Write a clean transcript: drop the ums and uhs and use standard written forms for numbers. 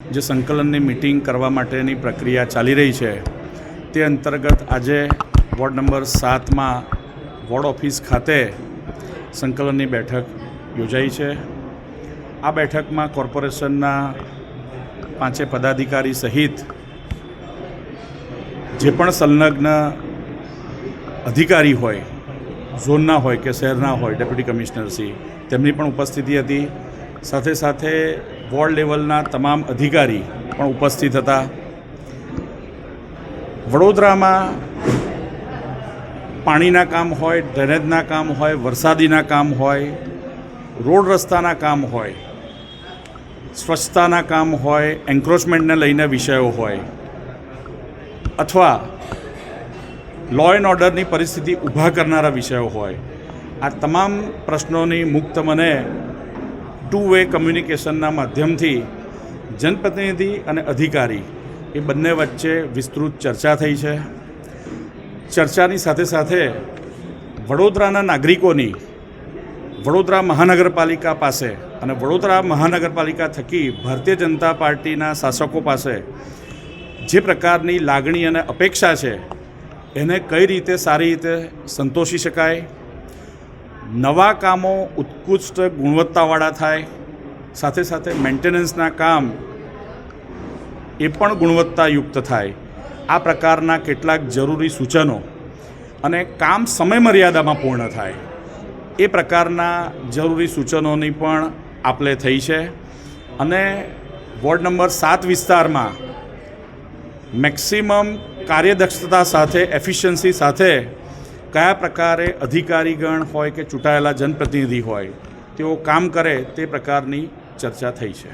જે સંકલનની મીટિંગ કરવા માટેની પ્રક્રિયા ચાલી રહી છે તે અંતર્ગત આજે વોર્ડ નંબર 7માં વોર્ડ ઓફિસ ખાતે સંકલનની બેઠક યોજાઈ છે। આ બેઠકમાં કોર્પોરેશનના 5 પદાધિકારી સહિત જે પણ સંલગ્ન અધિકારી હોય, ઝોનના હોય કે શહેરના હોય, ડેપ્યુટી કમિશનરશ્રી તેમની પણ ઉપસ્થિતિ હતી। સાથે સાથે વોર્ડ લેવલના તમામ અધિકારી પણ ઉપસ્થિત હતા। વડોદરામાં પાણીના કામ હોય, ડ્રેનેજના કામ હોય, વરસાદીના કામ હોય, રોડ રસ્તાના કામ હોય, સ્વચ્છતાના કામ હોય, એન્ક્રોચમેન્ટને લઈને વિષયો હોય અથવા લો એન્ડ ઓર્ડરની પરિસ્થિતિ ઊભા કરનારા વિષયો હોય, આ તમામ પ્રશ્નોની મુક્ત મને 2-વે કમ્યુનિકેશનના માધ્યમથી જનપ્રતિનિધિ અને અધિકારી એ બંને વચ્ચે વિસ્તૃત ચર્ચા થઈ છે। ચર્ચાની સાથે સાથે વડોદરાના નાગરિકોની વડોદરા મહાનગરપાલિકા પાસે અને વડોદરા મહાનગરપાલિકા થકી ભારતીય જનતા પાર્ટીના શાસકો પાસે જે પ્રકારની લાગણી અને અપેક્ષા છે એને કઈ રીતે સારી રીતે સંતોષી શકાય, નવા કામો ઉત્કૃષ્ટ ગુણવત્તાવાળા થાય, સાથે સાથે મેન્ટેનન્સના કામ એ પણ ગુણવત્તાયુક્ત થાય, આ પ્રકારના કેટલાક જરૂરી સૂચનો અને કામ સમય મર્યાદામાં પૂર્ણ થાય એ પ્રકારના જરૂરી સૂચનોની પણ આપ-લે થઈ છે। અને વોર્ડ નંબર 7 વિસ્તારમાં મેક્સિમમ કાર્યદક્ષતા સાથે, એફિશિયન્સી સાથે કયા પ્રકારે અધિકારીગણ હોય કે ચૂંટાયેલા જનપ્રતિનિધિ હોય તેઓ કામ કરે તે પ્રકારની ચર્ચા થઈ છે।